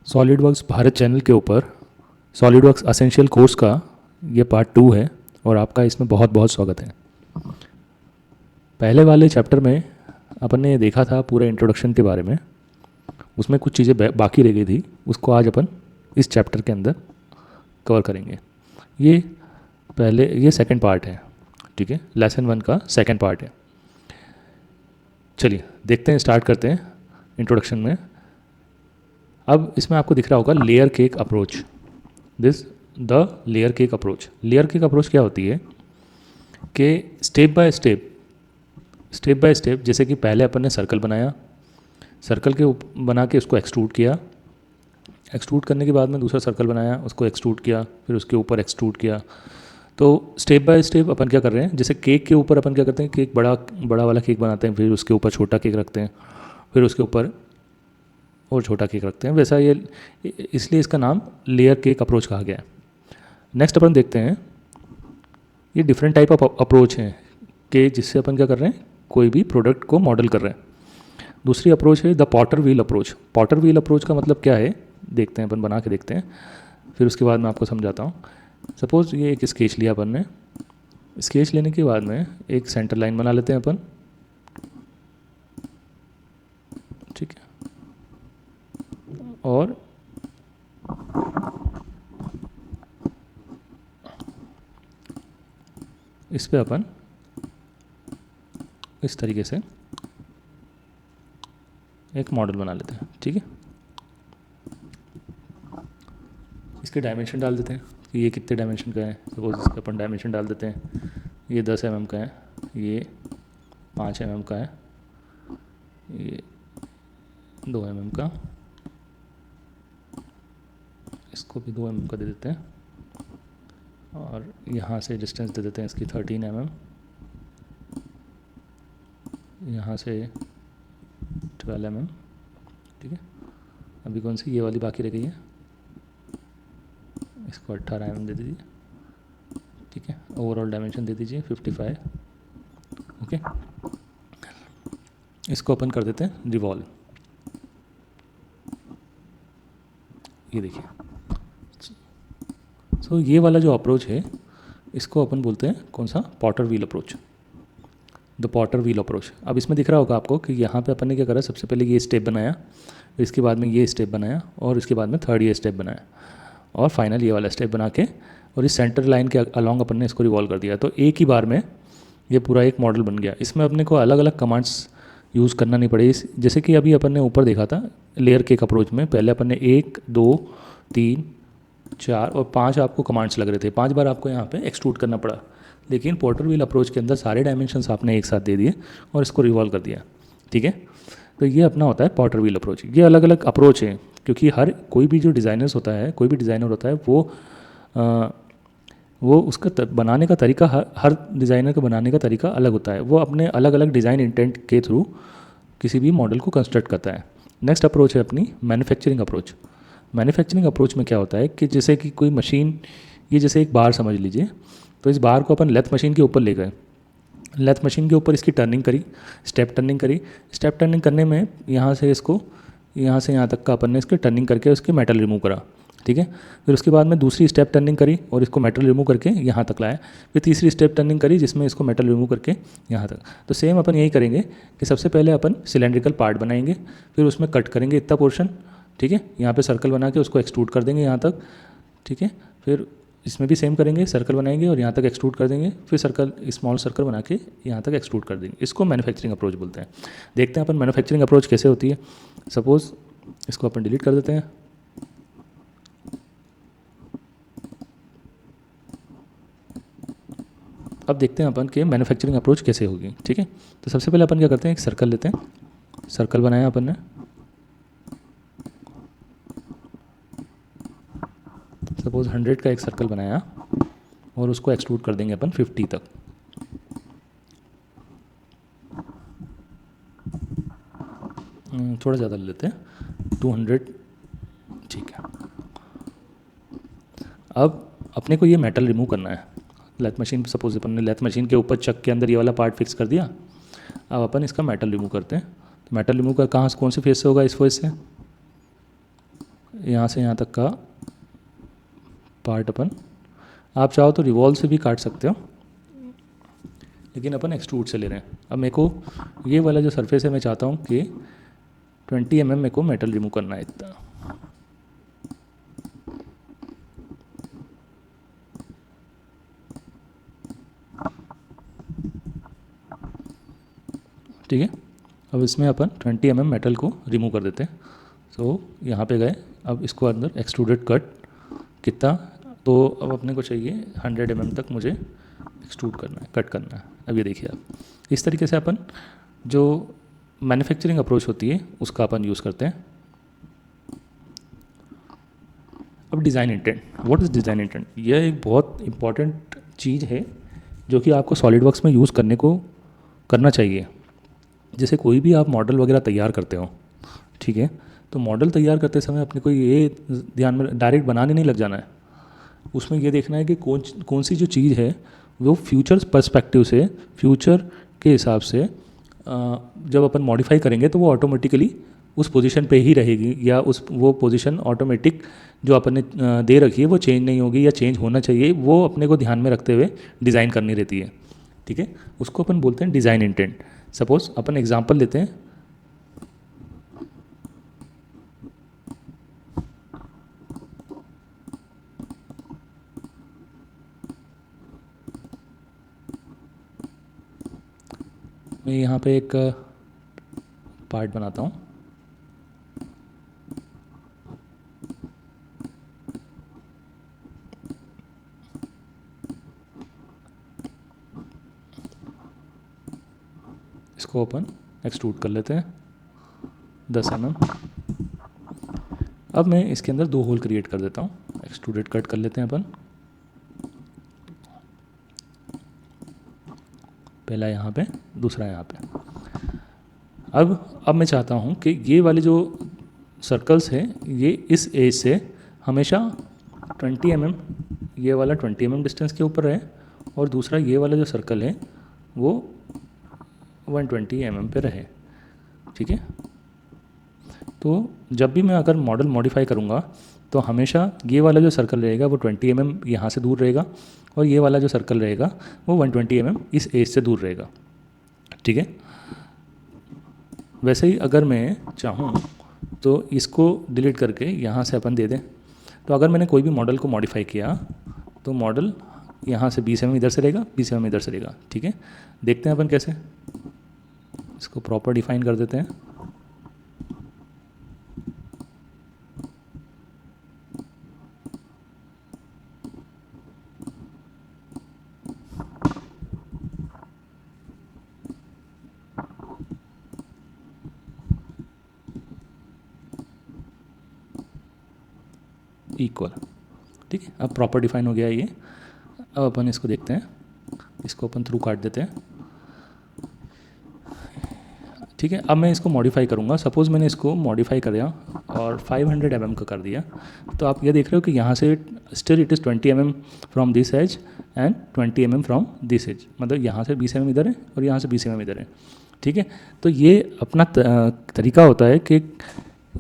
SolidWorks Bharat channel के ऊपर SolidWorks essential course का ये पार्ट 2 है और आपका इसमें बहुत बहुत स्वागत है। पहले वाले चैप्टर में अपन ने देखा था पूरे इंट्रोडक्शन के बारे में, उसमें कुछ चीज़ें बाकी रह गई थी, उसको आज अपन इस चैप्टर के अंदर कवर करेंगे। ये सेकंड पार्ट है, ठीक है, लेसन 1 का सेकंड पार्ट है। चलिए देखते हैं, स्टार्ट करते हैं इंट्रोडक्शन में। अब इसमें आपको दिख रहा होगा layer cake approach, this the layer cake approach. Layer cake approach क्या होती है कि स्टेप बाय स्टेप जैसे कि पहले अपन ने सर्कल बनाया, सर्कल के बना के उसको एक्सट्रूड किया, एक्सट्रूड करने के बाद में दूसरा सर्कल बनाया, उसको एक्सट्रूड किया, फिर उसके ऊपर एक्सट्रूड किया। तो स्टेप बाय स्टेप अपन क्या कर रहे हैं, जैसे केक के ऊपर अपन क्या करते हैं, केक बड़ा वाला केक बनाते हैं, फिर उसके ऊपर छोटा केक रखते हैं, फिर उसके ऊपर और छोटा केक रखते हैं, वैसा ये इसलिए इसका नाम लेयर केक अप्रोच कहा गया है। नेक्स्ट अपन देखते हैं, ये डिफरेंट टाइप ऑफ अप्रोच हैं कि जिससे अपन क्या कर रहे हैं, कोई भी प्रोडक्ट को मॉडल कर रहे हैं। दूसरी अप्रोच है the Potter wheel approach. Potter wheel approach का मतलब क्या है, देखते हैं, अपन बना के देखते हैं, फिर उसके बाद मैं आपको समझाता हूँ। सपोज़ ये एक स्केच लिया अपन ने, स्केच लेने के बाद में एक सेंटर लाइन बना लेते हैं अपन, ठीक है, और इस पे अपन इस तरीके से एक मॉडल बना लेते हैं, ठीक है। इसके डायमेंशन डाल देते हैं कि ये कितने डायमेंशन का है। सपोज इसके अपन डायमेंशन डाल देते हैं, ये 10 mm का है, ये 5 mm का है, ये 2 mm का, इसको भी 2 mm का दे देते हैं, और यहाँ से डिस्टेंस दे देते हैं इसकी 13 mm, यहाँ से 12 mm, ठीक है। अभी कौन सी ये वाली बाकी रह गई है, इसको 18 mm दे दीजिए, ठीक है। ओवरऑल डायमेंशन दे दीजिए 55, ओके। इसको अपन कर देते हैं रिवॉल्व, ये देखिए। सो ये वाला जो अप्रोच है इसको अपन बोलते हैं कौन सा, Potter wheel approach, the Potter wheel approach. अब इसमें दिख रहा होगा आपको कि यहाँ पे अपन ने क्या करा, सबसे पहले ये स्टेप बनाया, इसके बाद में ये स्टेप बनाया, और इसके बाद में थर्ड ये स्टेप बनाया, और फाइनल ये वाला स्टेप बना के, और इस सेंटर लाइन के अलॉन्ग अपन ने इसको रिवॉल्व कर दिया। तो एक ही बार में ये पूरा एक मॉडल बन गया। इसमें अपने को अलग अलग कमांड्स यूज़ करना नहीं पड़े, जैसे कि अभी अपन ने ऊपर देखा था लेयर केक अप्रोच में, पहले अपन ने 1 2 3 4 और 5 आपको कमांड्स लग रहे थे, 5 बार आपको यहाँ पे एक्सट्रूड करना पड़ा। लेकिन पॉटर व्हील अप्रोच के अंदर सारे डायमेंशंस आपने एक साथ दे दिए और इसको रिवॉल्व कर दिया, ठीक है। तो ये अपना होता है पॉटर व्हील अप्रोच। ये अलग अलग अप्रोच है क्योंकि कोई भी जो डिज़ाइनर्स होता है, कोई भी डिज़ाइनर होता है, वो उसका बनाने का तरीका, हर डिज़ाइनर का बनाने का तरीका अलग होता है। वो अपने अलग अलग डिज़ाइन इंटेंट के थ्रू किसी भी मॉडल को कंस्ट्रक्ट करता है। नेक्स्ट अप्रोच है अपनी मैन्युफैक्चरिंग अप्रोच। मैन्युफैक्चरिंग अप्रोच में क्या होता है कि जैसे कि कोई मशीन, ये जैसे एक बार समझ लीजिए, तो इस बार को अपन लेथ मशीन के ऊपर ले गए, लेथ मशीन के ऊपर इसकी टर्निंग करी, स्टेप टर्निंग करी। स्टेप टर्निंग करने में यहाँ से इसको, यहाँ से यहाँ तक का अपन ने इसकी टर्निंग करके उसके मेटल रिमूव करा, ठीक है। फिर उसके बाद में दूसरी स्टेप टर्निंग करी और इसको मेटल रिमूव करके यहाँ तक लाया। फिर तीसरी स्टेप टर्निंग करी जिसमें इसको मेटल रिमूव करके यहाँ तक। तो सेम अपन यही करेंगे कि सबसे पहले अपन सिलेंड्रिकल पार्ट बनाएंगे, फिर उसमें कट करेंगे इतना पोर्शन, ठीक है, यहाँ पे सर्कल बना के उसको एक्सट्रूड कर देंगे यहाँ तक, ठीक है। फिर इसमें भी सेम करेंगे, सर्कल बनाएंगे और यहाँ तक एक्सट्रूड कर देंगे, फिर सर्कल, स्मॉल सर्कल बना के यहाँ तक एक्सट्रूड कर देंगे। इसको मैन्युफैक्चरिंग अप्रोच बोलते हैं। देखते हैं अपन मैन्युफैक्चरिंग अप्रोच कैसे होती है। सपोज़ इसको अपन डिलीट कर देते हैं। अब देखते हैं अपन के मैन्युफैक्चरिंग अप्रोच कैसे होगी, ठीक है। तो सबसे पहले अपन क्या करते हैं, एक सर्कल लेते हैं, सर्कल बनाया अपन ने, सपोज 100 का एक सर्कल बनाया और उसको एक्सट्रूड कर देंगे अपन 50 तक। थोड़ा ज़्यादा ले लेते हैं, 200, ठीक है। अब अपने को ये मेटल रिमूव करना है। लेथ मशीन, सपोज अपन ने लेथ मशीन के ऊपर चक के अंदर ये वाला पार्ट फिक्स कर दिया। अब अपन इसका मेटल रिमूव करते हैं। तो मेटल रिमूव का कहाँ, कौन से फेस से होगा, इस फेस से, यहाँ से यहाँ तक का पार्ट अपन, आप चाहो तो रिवॉल्व से भी काट सकते हो, लेकिन अपन एक्सट्रूड से ले रहे हैं। अब मेरे को ये वाला जो सरफेस है मैं चाहता हूँ कि 20 mm मेरे को मेटल रिमूव करना है इतना। ठीक है, अब इसमें अपन 20 mm मेटल को रिमूव कर देते हैं। सो यहाँ पे गए, अब इसको अंदर एक्सट्रूडेड कट कितना, तो अब अपने को चाहिए 100 mm तक मुझे एक्सट्रूड करना है, कट करना है। अब ये देखिए आप, इस तरीके से अपन जो मैन्युफैक्चरिंग अप्रोच होती है उसका अपन यूज़ करते हैं। अब design intent, what is design intent? यह एक बहुत इंपॉर्टेंट चीज़ है जो कि आपको सॉलिडवर्क्स में यूज़ करना चाहिए। जैसे कोई भी आप मॉडल वगैरह तैयार करते हो, ठीक है, तो मॉडल तैयार करते समय अपने को ये ध्यान में डायरेक्ट बनाने नहीं लग जाना है। उसमें ये देखना है कि कौन सी जो चीज़ है वो फ्यूचर पर्सपेक्टिव से, फ्यूचर के हिसाब से जब अपन मॉडिफाई करेंगे तो वो ऑटोमेटिकली उस पोजीशन पे ही रहेगी, या वो पोजीशन ऑटोमेटिक जो अपन ने दे रखी है वो चेंज नहीं होगी या चेंज होना चाहिए, वो अपने को ध्यान में रखते हुए डिज़ाइन करनी रहती है। ठीक है, उसको अपन बोलते हैं डिज़ाइन इंटेंट। सपोज अपन एग्जांपल लेते हैं, मैं यहाँ पे एक पार्ट बनाता हूँ। इसको अपन एक्सट्रूड कर लेते हैं 10 mm। अब मैं इसके अंदर 2 होल क्रिएट कर देता हूँ। एक्सट्रूडेड कट कर लेते हैं अपन, पहला यहाँ पे, दूसरा यहाँ पे। अब मैं चाहता हूँ कि ये वाले जो सर्कल्स हैं ये इस एज से हमेशा 20 mm, ये वाला 20 mm डिस्टेंस के ऊपर रहे, और दूसरा ये वाला जो सर्कल है वो 120 mm पे रहे। ठीक है, तो जब भी मैं अगर मॉडल मॉडिफाई करूँगा तो हमेशा ये वाला जो सर्कल रहेगा वो 20 mm यहाँ से दूर रहेगा, और ये वाला जो सर्कल रहेगा वो 120 mm इस एज से दूर रहेगा। ठीक है, वैसे ही अगर मैं चाहूँ तो इसको डिलीट करके यहाँ से अपन दे दें। तो अगर मैंने कोई भी मॉडल को मॉडिफाई किया तो मॉडल यहाँ से 20 mm इधर से रहेगा, 20 mm इधर से रहेगा। ठीक है, देखते हैं अपन कैसे, इसको प्रॉपर डिफाइन कर देते हैं। इक्वल, ठीक है, अब प्रॉपर डिफाइन हो गया ये। अब अपन इसको देखते हैं, इसको अपन थ्रू काट देते हैं। ठीक है, अब मैं इसको मॉडिफाई करूँगा। सपोज़ मैंने इसको मॉडिफाई कर दिया और 500 mm का कर दिया, तो आप ये देख रहे हो कि यहाँ से still it is 20 mm from this edge and 20 mm from this edge, मतलब यहाँ से 20 mm इधर है और यहाँ से 20 mm इधर है। ठीक है, तो ये अपना तरीका होता है कि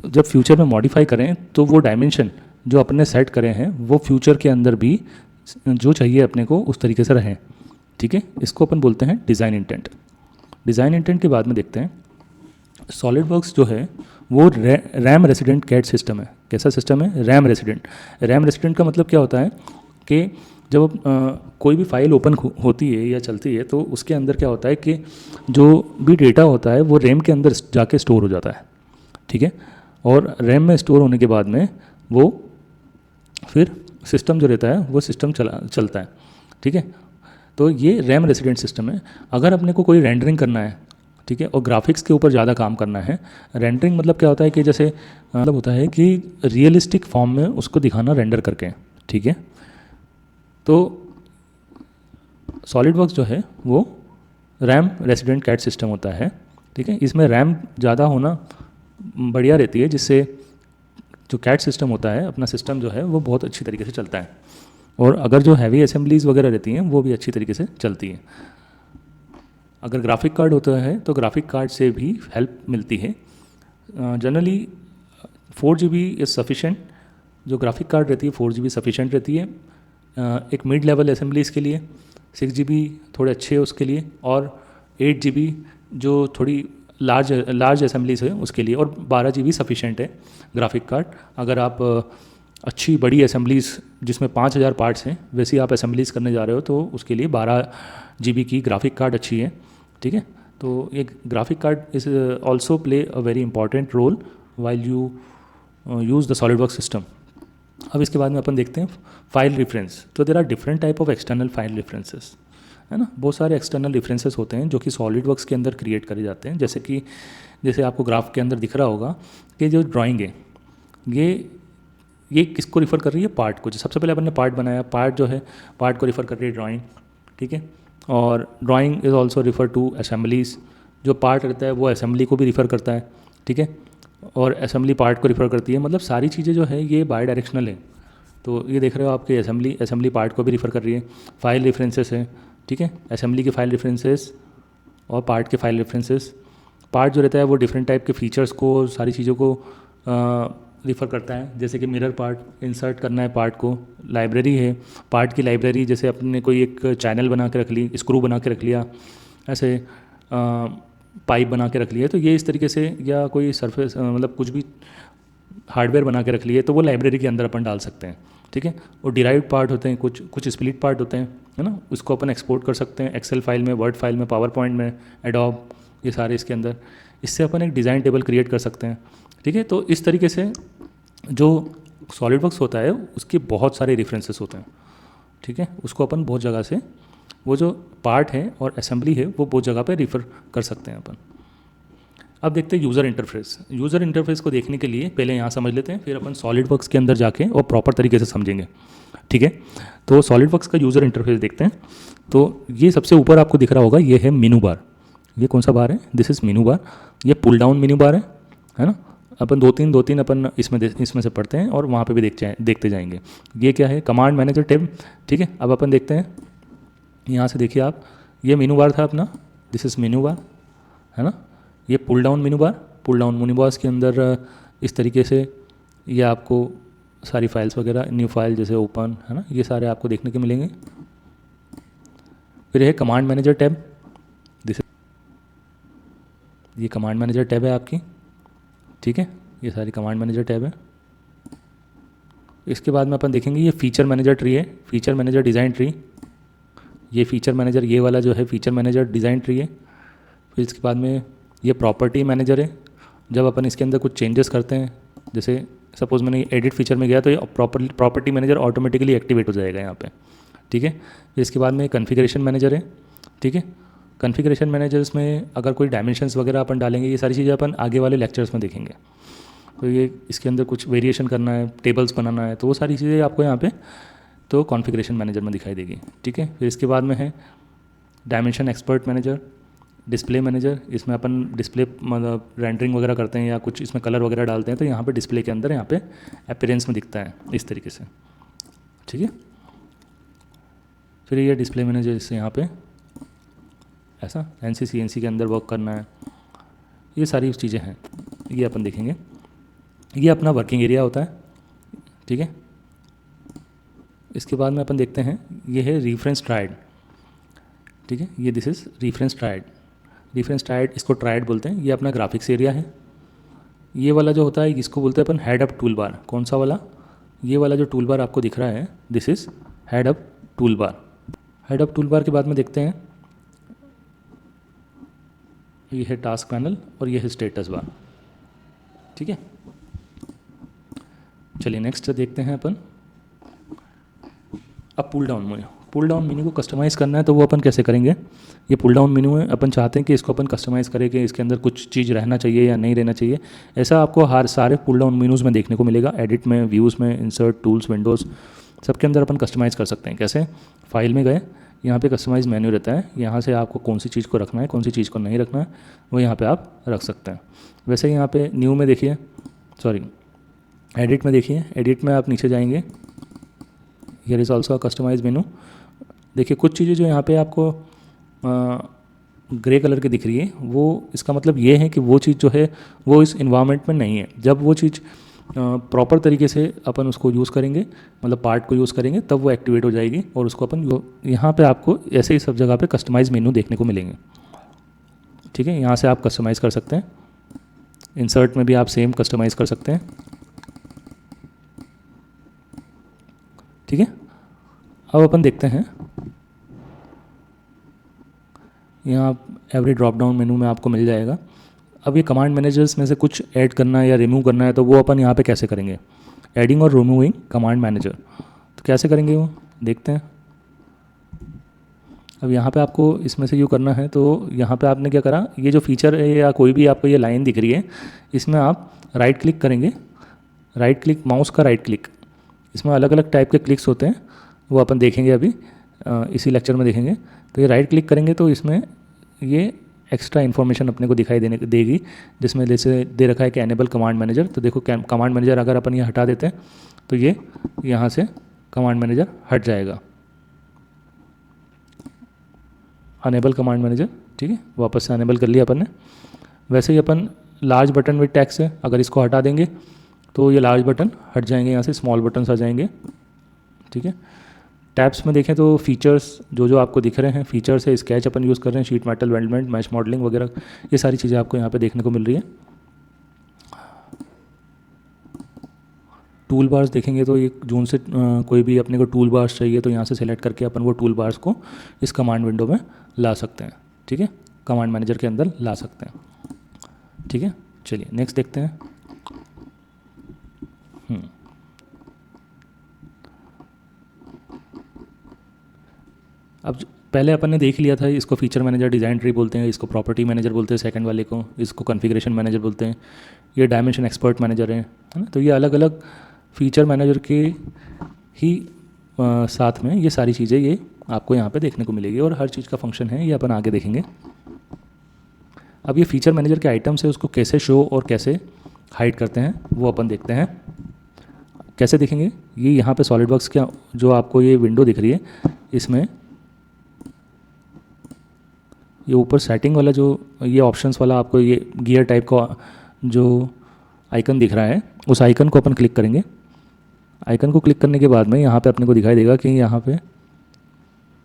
जब फ्यूचर में मॉडिफाई करें तो वो डायमेंशन जो अपने सेट करे हैं वो फ्यूचर के अंदर भी जो चाहिए अपने को उस तरीके से रहें। ठीक है, इसको अपन बोलते हैं डिज़ाइन इंटेंट। डिज़ाइन इंटेंट के बाद में देखते हैं सॉलिडवर्क्स जो है वो रैम रेसिडेंट कैड सिस्टम है। कैसा सिस्टम है? RAM resident. रैम रेसिडेंट का मतलब क्या होता है कि जब कोई भी फाइल ओपन होती है या चलती है तो उसके अंदर क्या होता है कि जो भी डेटा होता है वो रैम के अंदर जाके स्टोर हो जाता है। ठीक है, और रैम में स्टोर होने के बाद में वो फिर सिस्टम जो रहता है वो सिस्टम चलता है। ठीक है, तो ये रैम रेसिडेंट सिस्टम है। अगर अपने को कोई रेंडरिंग करना है, ठीक है, और ग्राफिक्स के ऊपर ज़्यादा काम करना है, रेंडरिंग मतलब क्या होता है कि जैसे मतलब होता है कि रियलिस्टिक फॉर्म में उसको दिखाना रेंडर करके। ठीक है, तो सॉलिडवर्क्स जो है वो रैम रेसिडेंट कैड सिस्टम होता है। ठीक है, इसमें रैम ज़्यादा होना बढ़िया रहती है, जिससे जो कैड सिस्टम होता है अपना सिस्टम जो है वो बहुत अच्छी तरीके से चलता है, और अगर जो हैवी असेंबलीज वगैरह रहती हैं वो भी अच्छी तरीके से चलती हैं। अगर ग्राफिक कार्ड होता है तो ग्राफिक कार्ड से भी हेल्प मिलती है। जनरली 4 GB इज़ सफिशेंट जो ग्राफिक कार्ड रहती है 4 GB सफिशेंट रहती है एक मिड लेवल असेंबलीज के लिए, 6 GB थोड़े अच्छे है उसके लिए, और 8 GB जो थोड़ी लार्ज असेंबलीज है उसके लिए, और 12 GB सफिशेंट है ग्राफिक कार्ड। अगर आप अच्छी बड़ी असेंबलीज जिसमें 5000 पार्ट्स हैं वैसी आप असेंबलीज करने जा रहे हो तो उसके लिए 12 GB की ग्राफिक कार्ड अच्छी है, ठीक है। तो ये graphic card is also play a very important role while you use the solid work system. अब इसके बाद में अपन देखते हैं फाइल रेफरेंस। तो there are different type of external file references, है ना। बहुत सारे एक्सटर्नल रेफरेंसेस होते हैं जो कि सॉलिड वर्क्स के अंदर क्रिएट करे जाते हैं। जैसे आपको ग्राफ के अंदर दिख रहा होगा कि जो ड्राइंग है ये किसको रिफ़र कर रही है, पार्ट को। जो सबसे पहले अपन ने पार्ट बनाया, पार्ट जो है पार्ट को रिफ़र कर रही है ड्राइंग, ठीक है। और drawing is also refer to assemblies. जो पार्ट रहता है वो असेंबली को भी रिफ़र करता है, ठीक है, और असेंबली पार्ट को रिफ़र करती है। मतलब सारी चीज़ें जो है ये बाई डायरेक्शनल है। तो ये देख रहे हो आपके असेंबली पार्ट को भी रिफ़र कर रही है। फाइल रेफरेंसेस है, ठीक है, असेंबली के फाइल रेफरेंसेस और पार्ट के फाइल रेफरेंसेस। पार्ट जो रहता है वो डिफरेंट टाइप के फीचर्स को, सारी चीज़ों को रिफ़र करता है। जैसे कि मिरर पार्ट इंसर्ट करना है पार्ट को, लाइब्रेरी है पार्ट की लाइब्रेरी, जैसे अपने कोई एक चैनल बना के रख ली, स्क्रू बना के रख लिया, ऐसे पाइप बना के रख लिया, तो ये इस तरीके से, या कोई सरफेस मतलब कुछ भी हार्डवेयर बना के रख लिए तो वो लाइब्रेरी के अंदर अपन डाल सकते हैं, ठीक है। और डिराइव्ड पार्ट होते हैं, कुछ स्प्लिट पार्ट होते हैं, है ना। उसको अपन एक्सपोर्ट कर सकते हैं एक्सेल फाइल में, वर्ड फाइल में, पावर पॉइंट में, एडोब, ये सारे इसके अंदर। इससे अपन एक डिज़ाइन टेबल क्रिएट कर सकते हैं, ठीक है। तो इस तरीके से जो सॉलिडवर्क्स होता है उसके बहुत सारे रेफरेंसेस होते हैं, ठीक है। उसको अपन बहुत जगह से, वो जो पार्ट है और असेंबली है वो बहुत जगह पे रिफ़र कर सकते हैं अपन। अब देखते हैं यूज़र इंटरफेस। यूज़र इंटरफेस को देखने के लिए पहले यहाँ समझ लेते हैं, फिर अपन सॉलिडवर्क्स के अंदर जाके और प्रॉपर तरीके से समझेंगे, ठीक है। तो सॉलिडवर्क्स का यूज़र इंटरफेस देखते हैं। तो ये सबसे ऊपर आपको दिख रहा होगा, ये है मेनू बार। ये कौन सा बार है, दिस इज़ मेनू बार। ये पुल डाउन मेनू बार है ना। अपन दो तीन अपन इसमें से पढ़ते हैं और वहाँ पे भी देखते जाएंगे। ये क्या है, कमांड मैनेजर टैब, ठीक है। अब अपन देखते हैं, यहाँ से देखिए आप, ये मेनू बार था अपना, दिस इज़ मेनू बार, है ना। ये पुल डाउन मेनू बार के अंदर इस तरीके से ये आपको सारी फाइल्स वगैरह, न्यू फाइल जैसे ओपन, है ना, ये सारे आपको देखने के मिलेंगे। फिर है कमांड मैनेजर टैब, ये कमांड मैनेजर टैब है आपकी, ठीक है। ये सारी कमांड मैनेजर टैब है। इसके बाद में अपन देखेंगे ये फीचर मैनेजर ट्री है, फीचर मैनेजर डिज़ाइन ट्री। ये फीचर मैनेजर, ये वाला जो है फीचर मैनेजर डिज़ाइन ट्री है। फिर इसके बाद में ये प्रॉपर्टी मैनेजर है। जब अपन इसके अंदर कुछ चेंजेस करते हैं, जैसे सपोज़ मैंने एडिट फीचर में गया तो ये प्रॉपर्टी मैनेजर ऑटोमेटिकली एक्टिवेट हो जाएगा यहाँ पे, ठीक है। फिर इसके बाद में कॉन्फ़िगरेशन मैनेजर है, ठीक है। कॉन्फ़िगरेशन मैनेजर्स में अगर कोई डायमेंशंस वगैरह अपन डालेंगे, ये सारी चीज़ें अपन आगे वाले लेक्चर्स में देखेंगे। तो ये इसके अंदर कुछ वेरिएशन करना है, टेबल्स बनाना है, तो वो सारी चीज़ें आपको यहाँ पे तो कॉन्फ़िगरेशन मैनेजर में दिखाई देगी, ठीक है। फिर इसके बाद में है dimension expert manager, display manager. इसमें अपन डिस्प्ले मतलब रेंडरिंग वगैरह करते हैं या कुछ इसमें कलर वगैरह डालते हैं, तो यहाँ पे डिस्प्ले के अंदर यहाँ पे अपीयरेंस में दिखता है इस तरीके से, ठीक है। फिर ये डिस्प्ले मैनेजर, इससे यहाँ पे ऐसा NC CNC के अंदर वर्क करना है, ये सारी चीज़ें हैं, ये अपन देखेंगे। ये अपना वर्किंग एरिया होता है, ठीक है। इसके बाद में अपन देखते हैं, ये है रेफरेंस ट्रायड, ठीक है। ये दिस इज़ रेफरेंस ट्रायड, इसको ट्रायड बोलते हैं। ये अपना ग्राफिक्स एरिया है। ये वाला जो होता है इसको बोलते हैं अपन हेड अप टूल बार। कौन सा वाला, ये वाला जो टूल बार आपको दिख रहा है, this is head up tool bar. Head up tool bar के बाद में देखते हैं, ये है टास्क पैनल और ये है स्टेटस बार, ठीक है। चलिए नेक्स्ट देखते हैं अपन। अब पुल डाउन मेन्यू को कस्टमाइज़ करना है तो वो अपन कैसे करेंगे। ये पुल डाउन मेन्यू है, अपन चाहते हैं कि इसको अपन कस्टमाइज़ करें कि इसके अंदर कुछ चीज़ रहना चाहिए या नहीं रहना चाहिए। ऐसा आपको हर सारे पुल डाउन मेन्यूज़ में देखने को मिलेगा, एडिट में, व्यूज़ में, इंसर्ट, टूल्स, विंडोज़, सबके अंदर अपन कस्टमाइज़ कर सकते हैं। कैसे, फाइल में गए, यहाँ पे कस्टमाइज़ मेन्यू रहता है, यहाँ से आपको कौन सी चीज़ को रखना है, कौन सी चीज़ को नहीं रखना है, वो यहाँ पे आप रख सकते हैं। वैसे यहाँ पे न्यू में देखिए, एडिट में देखिए, एडिट में आप नीचे जाएंगे, here is also customize menu. देखिए कुछ चीज़ें जो यहाँ पे आपको ग्रे कलर की दिख रही है, वो इसका मतलब ये है कि वो चीज़ जो है वो इस इन्वायरमेंट में नहीं है। जब वो चीज़ प्रॉपर तरीके से अपन उसको यूज़ करेंगे, मतलब पार्ट को यूज़ करेंगे, तब वो एक्टिवेट हो जाएगी और उसको अपन यहाँ पे आपको ऐसे ही सब जगह पे कस्टमाइज मेनू देखने को मिलेंगे। ठीक है, यहाँ से आप कस्टमाइज़ कर सकते हैं। इंसर्ट में भी आप सेम कस्टमाइज़ कर सकते हैं। ठीक है, अब अपन देखते हैं यहाँ एवरी ड्रॉप डाउन मेनू में आपको मिल जाएगा। अब ये कमांड मैनेजर्स में से कुछ ऐड करना है या रिमूव करना है तो वो अपन यहाँ पे कैसे करेंगे, एडिंग और रिमूविंग कमांड मैनेजर, तो कैसे करेंगे वो देखते हैं। अब यहाँ पे आपको इसमें से यूँ करना है, तो यहाँ पे आपने क्या करा, ये जो फीचर है या कोई भी आपको ये लाइन दिख रही है, इसमें आप राइट क्लिक करेंगे, राइट क्लिक, माउस का राइट क्लिक, इसमें अलग अलग टाइप के क्लिक्स होते हैं, वो अपन देखेंगे अभी इसी लेक्चर में देखेंगे। तो ये राइट क्लिक करेंगे तो इसमें ये एक्स्ट्रा इन्फॉर्मेशन अपने को दिखाई देगी, जिसमें जैसे दे रखा है कि एनेबल कमांड मैनेजर। तो देखो कमांड मैनेजर अगर अपन ये हटा देते हैं तो ये यहाँ से कमांड मैनेजर हट जाएगा, अनेबल कमांड मैनेजर। ठीक है, वापस से अनेबल कर लिया अपन ने। वैसे ही अपन लार्ज बटन विद टैक्स है, अगर इसको हटा देंगे तो ये लार्ज बटन हट जाएंगे, यहाँ से स्मॉल बटन्स आ जाएंगे। ठीक है, टैब्स में देखें तो फीचर्स जो जो आपको दिख रहे हैं, फीचर्स है, स्केच अपन यूज़ कर रहे हैं, sheet metal, weldment, mesh modelling वगैरह, ये सारी चीज़ें आपको यहाँ पे देखने को मिल रही है। टूल बार्स देखेंगे तो ये जून से कोई भी अपने को टूल बार्स चाहिए तो यहाँ से सेलेक्ट करके अपन वो टूल बार्स को इस कमांड विंडो में ला सकते हैं। ठीक है, कमांड मैनेजर के अंदर ला सकते हैं। ठीक है, चलिए नेक्स्ट देखते हैं। अब पहले अपन ने देख लिया था, इसको फीचर मैनेजर, डिज़ाइन ट्री बोलते हैं, इसको प्रॉपर्टी मैनेजर बोलते हैं सेकंड वाले को, इसको कॉन्फ़िगरेशन मैनेजर बोलते हैं, ये डायमेंशन एक्सपर्ट मैनेजर है ना। तो ये अलग अलग फीचर मैनेजर के ही साथ में ये सारी चीज़ें ये आपको यहाँ पे देखने को मिलेगी, और हर चीज़ का फंक्शन है ये अपन आगे देखेंगे। अब ये फीचर मैनेजर के आइटम्स है, उसको कैसे शो और कैसे हाइड करते हैं वो अपन देखते हैं। कैसे देखेंगे, ये यहाँ पे सॉलिडवर्क्स का जो आपको ये विंडो दिख रही है, इसमें ये ऊपर सेटिंग वाला जो ये ऑप्शंस वाला आपको ये गियर टाइप का जो आइकन दिख रहा है, उस आइकन को अपन क्लिक करेंगे। आइकन को क्लिक करने के बाद में यहाँ पे अपने को दिखाई देगा कि यहाँ पे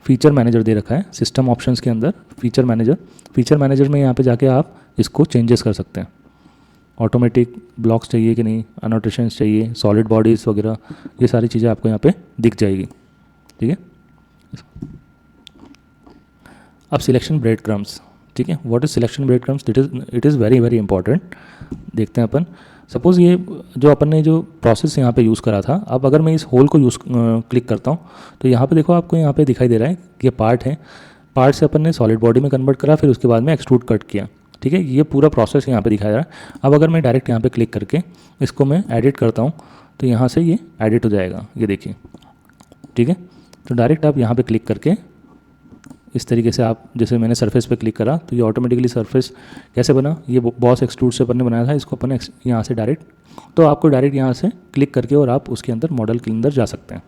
फीचर मैनेजर दे रखा है, सिस्टम ऑप्शंस के अंदर फीचर मैनेजर। फीचर मैनेजर में यहाँ पे जाके आप इसको चेंजेस कर सकते हैं, ऑटोमेटिक ब्लॉक्स चाहिए कि नहीं, अनोटेशंस चाहिए, सॉलिड बॉडीज़ वगैरह, ये सारी चीज़ें आपको यहाँ पे दिख जाएगी। ठीक है, अब सिलेक्शन ब्रेड क्रम्स। ठीक है, what is selection bread crumbs, it is very very important. देखते हैं अपन, सपोज़ ये जो अपन ने जो प्रोसेस यहाँ पे यूज़ करा था, अब अगर मैं इस होल को क्लिक करता हूँ तो यहाँ पे देखो आपको यहाँ पे दिखाई दे रहा है कि ये पार्ट है, पार्ट से अपन ने सॉलिड बॉडी में कन्वर्ट करा, फिर उसके बाद में एक्सट्रूड कट किया। ठीक है, ये पूरा प्रोसेस यहाँ पे दिखाई दे रहा है। अब अगर मैं डायरेक्ट यहाँ पे क्लिक करके इसको मैं एडिट करता हूँ तो यहाँ से ये एडिट हो जाएगा, ये देखिए। ठीक है, तो डायरेक्ट आप यहाँ पे क्लिक करके इस तरीके से आप, जैसे मैंने सरफेस पे क्लिक करा तो ये ऑटोमेटिकली सरफेस कैसे बना, ये बॉस एक्सट्रूड से अपन ने बनाया था, इसको अपन यहाँ से डायरेक्ट, तो आपको डायरेक्ट यहाँ से क्लिक करके और आप उसके अंदर मॉडल के अंदर जा सकते हैं।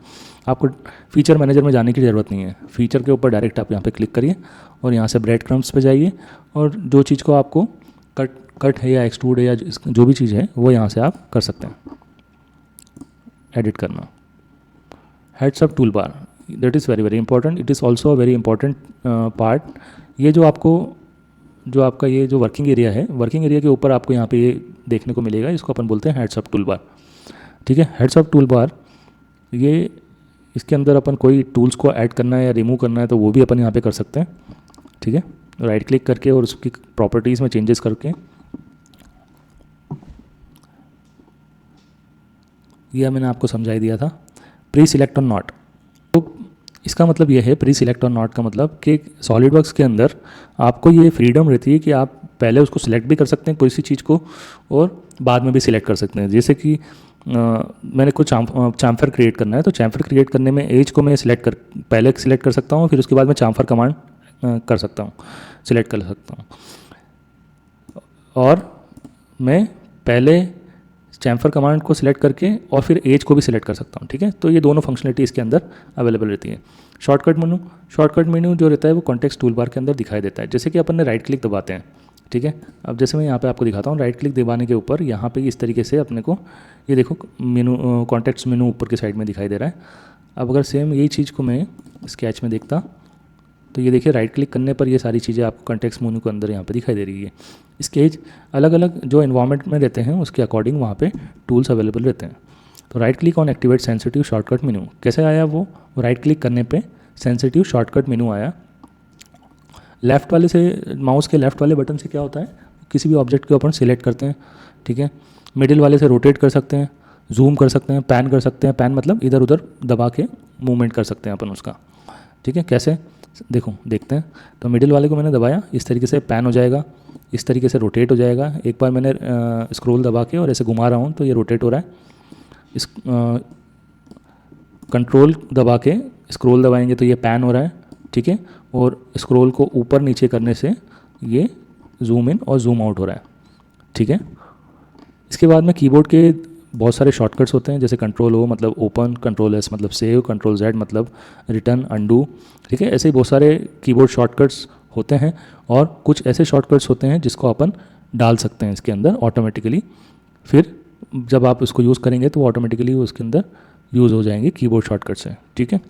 आपको फीचर मैनेजर में जाने की ज़रूरत नहीं है, फीचर के ऊपर डायरेक्ट आप यहाँ पे क्लिक करिए और यहाँ से ब्रेड क्रम्स पे जाइए, और जो चीज़ को आपको कट है या एक्सट्रूड है या जो भी चीज़ है वो यहाँ से आप कर सकते हैं। एडिट करना, heads up tool bar, that is very very important, it is also a very important part. ये जो आपको जो आपका ये जो वर्किंग एरिया है, वर्किंग एरिया के ऊपर आपको यहाँ पे ये देखने को मिलेगा, इसको अपन बोलते हैं हेड्स अप टूल बार। ठीक है, हेड्स अप टूल बार, ये इसके अंदर अपन कोई टूल्स को ऐड करना है या रिमूव करना है तो वो भी अपन यहाँ पे कर सकते हैं। ठीक है, राइट क्लिक करके और उसकी प्रॉपर्टीज़ में चेंजेस करके, यह मैंने आपको समझाई दिया था। प्री सिलेक्ट और नॉट, तो इसका मतलब ये है, प्री सिलेक्ट और नॉट का मतलब कि सॉलिडवर्क्स के अंदर आपको ये फ्रीडम रहती है कि आप पहले उसको सिलेक्ट भी कर सकते हैं कोई सी चीज़ को, और बाद में भी सिलेक्ट कर सकते हैं। जैसे कि मैंने कुछ चाम्फर क्रिएट करना है, तो चाम्फर क्रिएट करने में एज को मैं पहले सिलेक्ट कर सकता हूँ, फिर उसके बाद मैं चाम्फर कमांड कर सकता हूँ, सिलेक्ट कर सकता हूँ, और मैं पहले चैम्फर कमांड को सिलेक्ट करके और फिर एज को भी सिलेक्ट कर सकता हूँ। ठीक है, तो ये दोनों फंक्शनलिटी इसके अंदर अवेलेबल रहती है। शॉर्टकट मेनू जो रहता है वो कॉन्टेक्स्ट टूल बार के अंदर दिखाई देता है। जैसे कि अपन ने राइट क्लिक दबाते हैं, ठीक है। अब जैसे मैं यहाँ पे आपको दिखाता हूँ, राइट क्लिक दबाने के ऊपर यहाँ पे इस तरीके से अपने को ये देखो मेनू, कॉन्टेक्ट्स मेनू ऊपर की साइड में दिखाई दे रहा है। अब अगर सेम यही चीज़ को मैं स्केच में देखता तो ये देखिए राइट क्लिक करने पर ये सारी चीज़ें आपको कॉन्टेक्स्ट मेनू के अंदर यहाँ पे दिखाई दे रही है। स्केच अलग अलग जो इन्वायरमेंट में रहते हैं उसके अकॉर्डिंग वहाँ पे टूल्स अवेलेबल रहते हैं। तो right click on activate sensitive shortcut menu कैसे आया, वो राइट क्लिक करने पे सेंसिटिव शॉर्टकट मेनू आया। लेफ़्ट वाले से, माउस के लेफ़्ट वाले बटन से क्या होता है, किसी भी ऑब्जेक्ट को अपन सिलेक्ट करते हैं, ठीक है। मिडिल वाले से रोटेट कर सकते हैं, जूम कर सकते हैं, पैन कर सकते हैं। पैन मतलब इधर उधर दबा के मूवमेंट कर सकते हैं अपन उसका, ठीक है। कैसे, देखो देखते हैं। तो मिडिल वाले को मैंने दबाया, इस तरीके से पैन हो जाएगा, इस तरीके से रोटेट हो जाएगा। एक बार मैंने स्क्रॉल दबा के और ऐसे घुमा रहा हूँ तो ये रोटेट हो रहा है। इस कंट्रोल दबा के स्क्रॉल दबाएंगे तो ये पैन हो रहा है, ठीक है। और स्क्रॉल को ऊपर नीचे करने से ये जूम इन और जूम आउट हो रहा है, ठीक है। इसके बाद में कीबोर्ड के बहुत सारे शॉर्टकट्स होते हैं, जैसे कंट्रोल ओ मतलब ओपन, कंट्रोल एस मतलब सेव, कंट्रोल जेड मतलब रिटर्न, अंडू, ठीक है। ऐसे ही बहुत सारे कीबोर्ड शॉर्टकट्स होते हैं। और कुछ ऐसे शॉर्टकट्स होते हैं जिसको अपन डाल सकते हैं इसके अंदर ऑटोमेटिकली, फिर जब आप उसको यूज़ करेंगे तो ऑटोमेटिकली उसके अंदर यूज़ हो जाएंगे कीबोर्ड शॉर्टकट से, ठीक है।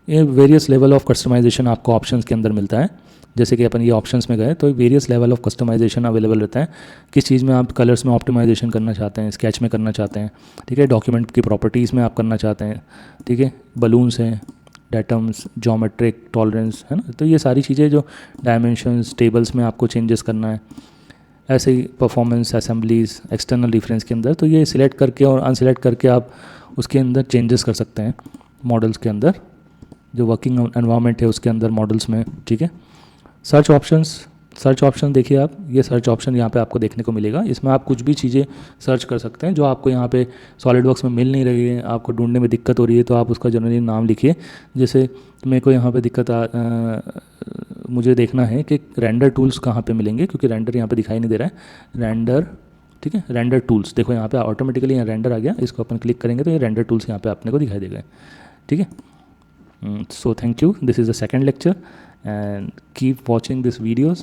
ये वेरियस लेवल ऑफ कस्टमाइजेशन आपको ऑप्शंस के अंदर मिलता है। जैसे कि अपन ये ऑप्शंस में गए तो various level of customisation available रहता है। किस चीज़ में आप कलर्स में ऑप्टिमाइजेशन करना चाहते हैं, स्केच में करना चाहते हैं, ठीक है। डॉक्यूमेंट की प्रॉपर्टीज़ में आप करना चाहते हैं, ठीक है। बलून्स हैं, डेटम्स, जोमेट्रिक टॉलरेंस, है ना। तो ये सारी चीज़ें जो डायमेंशंस, टेबल्स में आपको चेंजेस करना है, ऐसे ही परफॉर्मेंस, असेंबलीज, एक्सटर्नल रेफरेंस के अंदर, तो ये सिलेक्ट करके और अनसिलेक्ट करके आप उसके अंदर चेंजेस कर सकते हैं मॉडल्स के अंदर, जो वर्किंग एनवायरनमेंट है उसके अंदर मॉडल्स में, ठीक है। सर्च ऑप्शन देखिए आप, ये सर्च ऑप्शन यहाँ पे आपको देखने को मिलेगा। इसमें आप कुछ भी चीज़ें सर्च कर सकते हैं जो आपको यहाँ पे सॉलिडवर्क्स में मिल नहीं रही है, आपको ढूंढने में दिक्कत हो रही है, तो आप उसका जनरली नाम लिखिए। जैसे मेरे को यहाँ पे मुझे देखना है कि रेंडर टूल्स कहाँ पे मिलेंगे, क्योंकि रेंडर यहाँ पे दिखाई नहीं दे रहा है। रेंडर, ठीक है, रेंडर टूल्स, देखो यहाँ पे ऑटोमेटिकली यहाँ रेंडर आ गया। इसको अपन क्लिक करेंगे तो ये रेंडर टूल्स यहाँ पे अपने को दिखाई देगा, ठीक है। So thank you, this is the second lecture and keep watching these videos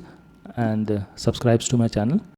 and subscribe to my channel.